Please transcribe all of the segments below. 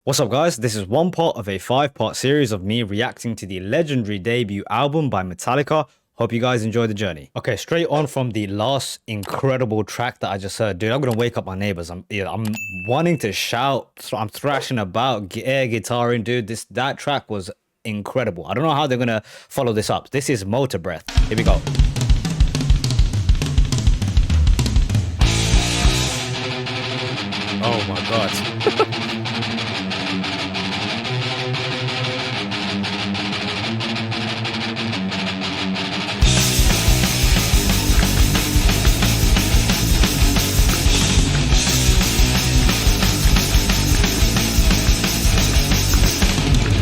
What's up, guys? This is one part of a five-part series of me reacting to the legendary debut album by Metallica. Hope you guys enjoy the journey. Okay, straight on from the last incredible track that I just heard, dude. I'm gonna wake up my neighbors. I'm wanting to shout. I'm thrashing about, air guitaring, dude. That track was incredible. I don't know how they're gonna follow this up. This is Motorbreath. Here we go. Oh my god.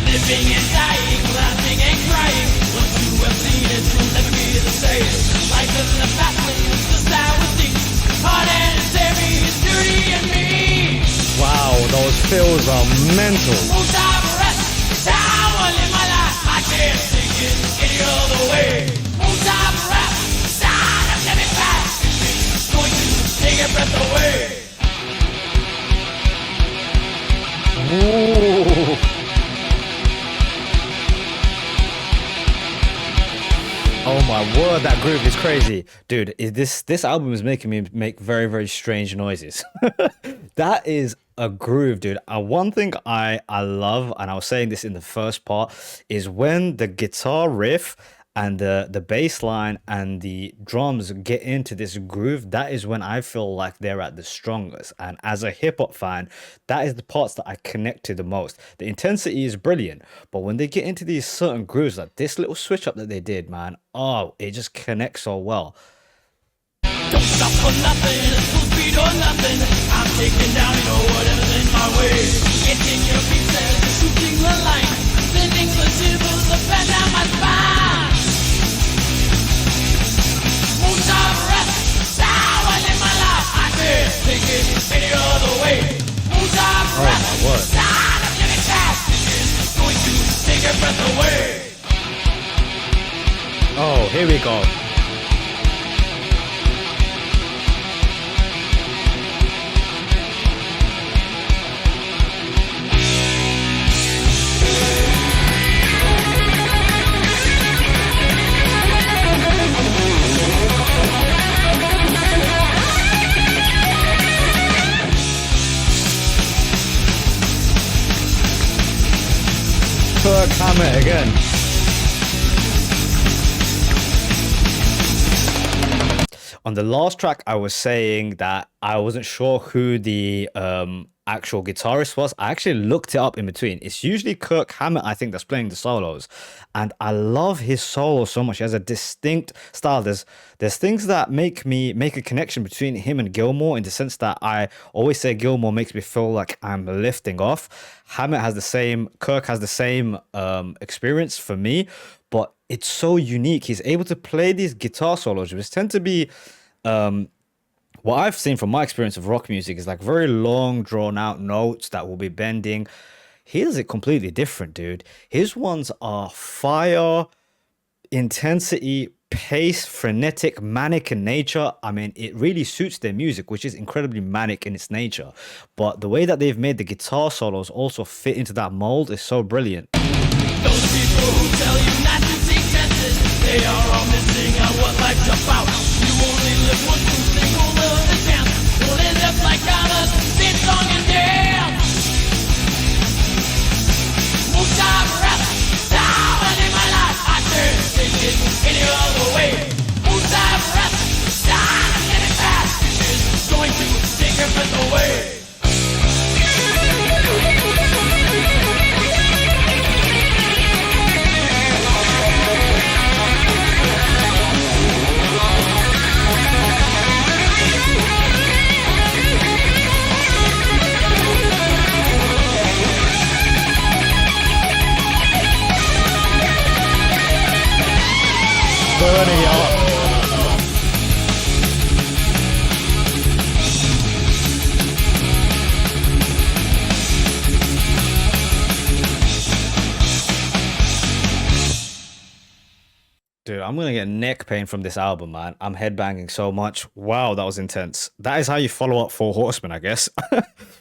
Living and dying, laughing and crying. Once you have seen it, you'll never be the same. Life isn't a battling, it's just how it thinks. Heart and it's heavy, it's dirty and me. Wow, those feels are mental. Motorbreath, it's how I live my life. I can't think it any other way. Motorbreath, sound of living fast. It's going to take your breath away. Ooh. Oh my word, that groove is crazy. Dude, this album is making me make very, very strange noises. That is a groove, dude. One thing I love, and I was saying this in the first part, is when the guitar riff and the bass line and the drums get into this groove. That is when I feel like they're at the strongest. And as a hip hop fan, that is the parts that I connect to the most. The intensity is brilliant, but when they get into these certain grooves, like this little switch up that they did, man, oh, it just connects so well. Don't stop for nothing, full speed or nothing. I'm taking down, whatever's in my way. Getting your beats as you're shooting the line. Sending the shivers up and down my spine. Motorbreath, that's how I live my life. I can't take it any other way. Motorbreath, Oh my word. sound of living fast. It's going to take your breath away. Oh, here we go. Kirk Hammett again. On the last track, I was saying that I wasn't sure who the actual guitarist was. I actually looked it up in between. It's usually Kirk Hammett, I think, that's playing the solos, and I love his solo so much. He has a distinct style. There's things that make a connection between him and Gilmore, in the sense that I always say Gilmore makes me feel like I'm lifting off. Hammett has the same. Kirk has the same experience for me, but it's so unique. He's able to play these guitar solos, which tend to be what I've seen from my experience of rock music is like very long, drawn out notes that will be bending. He does it completely different, dude. His ones are fire, intensity, pace, frenetic, manic in nature. I mean, it really suits their music, which is incredibly manic in its nature. But the way that they've made the guitar solos also fit into that mold is so brilliant. Those people who tell you not to take chances, they are all missing out what life's about. You only live once, so take hold of the chance. You'll end up like others, sing song and dance. Motorbreath, down in my life. I can't take it any other way. Motorbreath, down and living fast. It's going to take your breath away. Burning up. Dude, I'm gonna get neck pain from this album, man. I'm headbanging so much. Wow, that was intense. That is how you follow up Four Horsemen, I guess.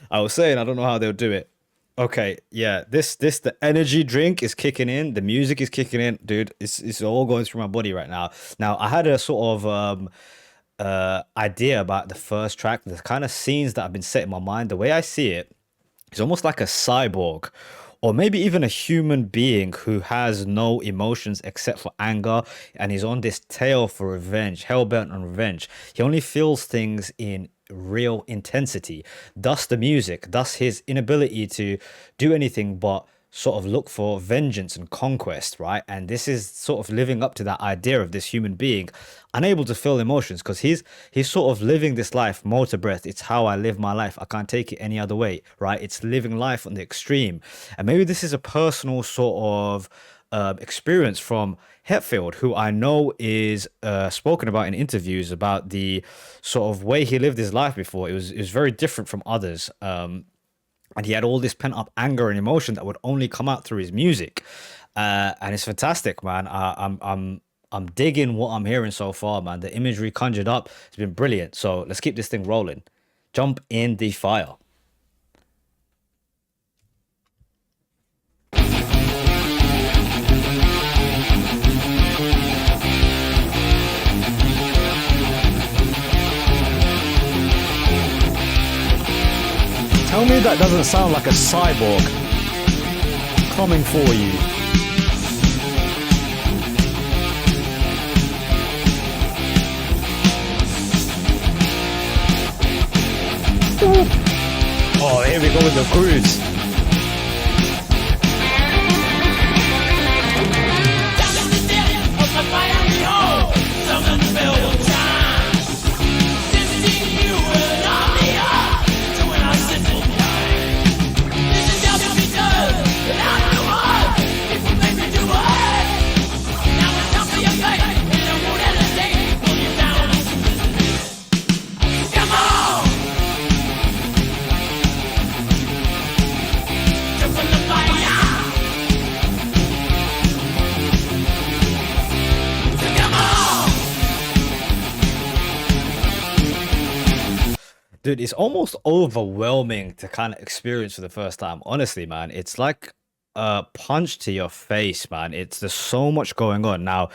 I was saying, I don't know how they'll do it. Okay, yeah. This the energy drink is kicking in, the music is kicking in, dude. It's all going through my body right now. Now, I had a sort of idea about the first track, the kind of scenes that have been set in my mind. The way I see it, he's almost like a cyborg, or maybe even a human being who has no emotions except for anger, and he's on this tail for revenge, hellbent on revenge. He only feels things in real intensity. Thus, the music, thus his inability to do anything but sort of look for vengeance and conquest, right? And this is sort of living up to that idea of this human being unable to feel emotions because he's sort of living this life, motor breath. It's how I live my life. I can't take it any other way, right? It's living life on the extreme. And maybe this is a personal sort of experience from Hetfield, who I know is spoken about in interviews about the sort of way he lived his life before. It was very different from others. And he had all this pent up anger and emotion that would only come out through his music, and it's fantastic, man. I'm digging what I'm hearing so far, man. The imagery conjured up has been brilliant. So let's keep this thing rolling. Jump in the fire. Tell me that doesn't sound like a cyborg coming for you. Oh, here we go with the cruise. Dude, it's almost overwhelming to kind of experience for the first time. Honestly, man, it's like a punch to your face, man. It's there's so much going on. Now,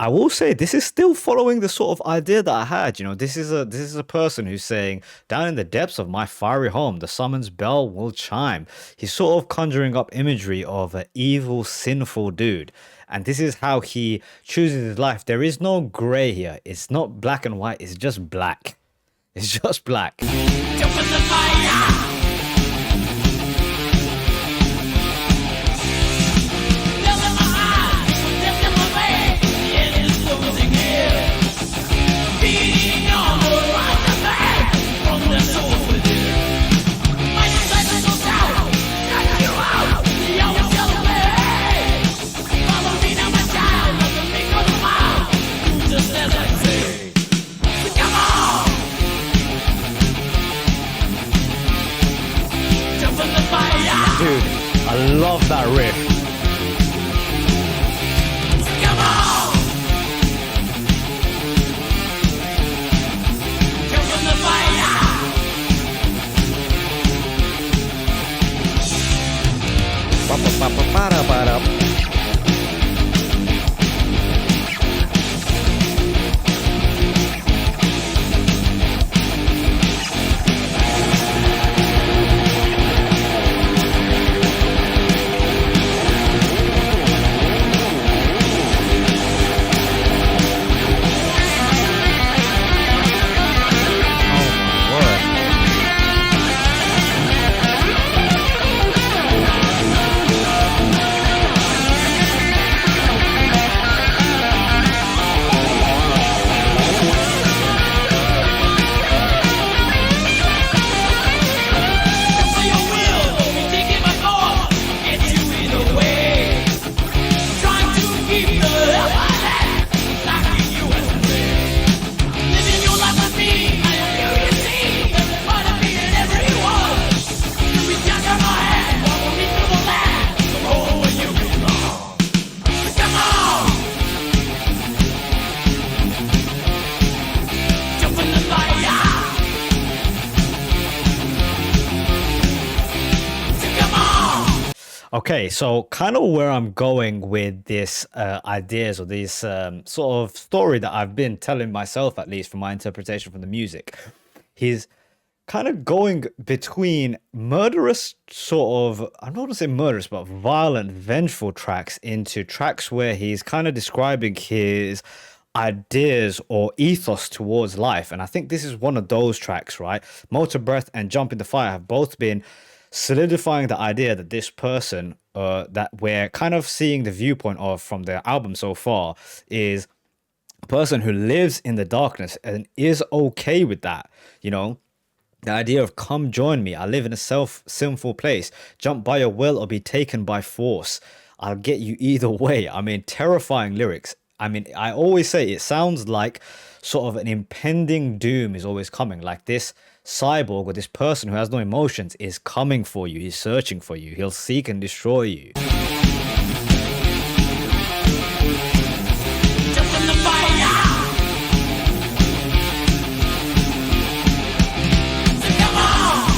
I will say this is still following the sort of idea that I had. This is a person who's saying, down in the depths of my fiery home, the summons bell will chime. He's sort of conjuring up imagery of an evil, sinful dude. And this is how he chooses his life. There is no gray here. It's not black and white, it's just black. It's just black. Jump in the fire! Dude, I love that riff. Come on! Jump in the fire! Ba-ba-ba-ba-ba-da-ba-da. Okay, so kind of where I'm going with this ideas or this sort of story that I've been telling myself, at least from my interpretation from the music, he's kind of going between murderous sort of, I'm not gonna say murderous, but violent, vengeful tracks into tracks where he's kind of describing his ideas or ethos towards life. And I think this is one of those tracks, right? Motor Breath and Jump in the Fire have both been solidifying the idea that this person that we're kind of seeing the viewpoint of from the album so far is a person who lives in the darkness and is okay with that, you know. The idea of come join me. I live in a self sinful place. Jump by your will or be taken by force. I'll get you either way. I mean, terrifying lyrics. I mean, I always say it sounds like sort of an impending doom is always coming. Like this cyborg or this person who has no emotions is coming for you. He's searching for you. He'll seek and destroy you. Jump in the fire. Come on.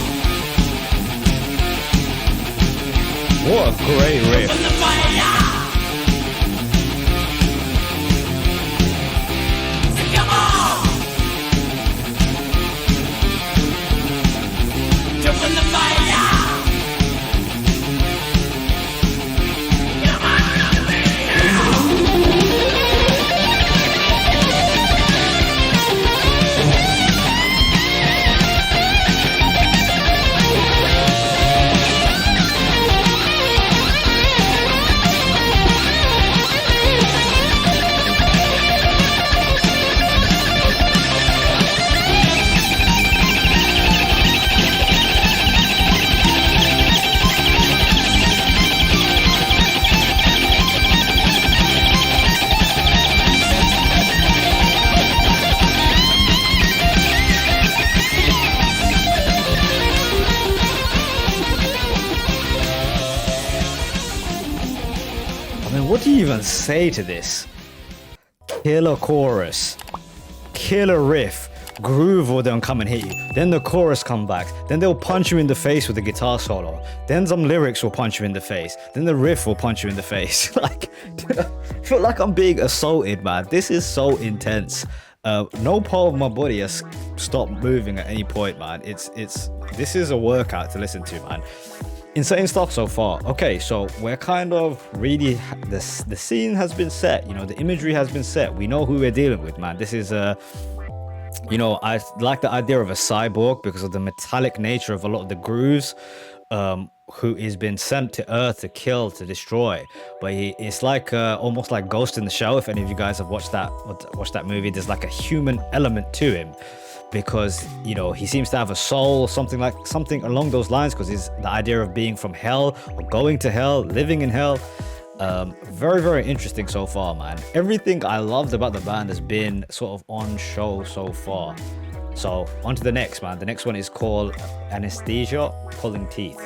What a great riff. Jump in the fire. Come on. Jump in the fire. I mean, what do you even say to this? Killer chorus, killer riff, groove will then come and hit you. Then the chorus come back. Then they'll punch you in the face with the guitar solo. Then some lyrics will punch you in the face. Then the riff will punch you in the face. Like, I feel like I'm being assaulted, man. This is so intense. No part of my body has stopped moving at any point, man. This is a workout to listen to, man. Insane stuff so far. Okay, so we're kind of really the scene has been set. You know, the imagery has been set. We know who we're dealing with, man. This is you know, I like the idea of a cyborg because of the metallic nature of a lot of the grooves. Who is been sent to Earth to kill, to destroy, but it's like almost like Ghost in the Shell. If any of you guys have watched that movie, there's like a human element to him because, you know, he seems to have a soul, something along those lines, because he's the idea of being from hell or going to hell, living in hell. Very, very interesting so far, man. Everything I loved about the band has been sort of on show so far. So on to the next, man. The next one is called Anesthesia Pulling Teeth.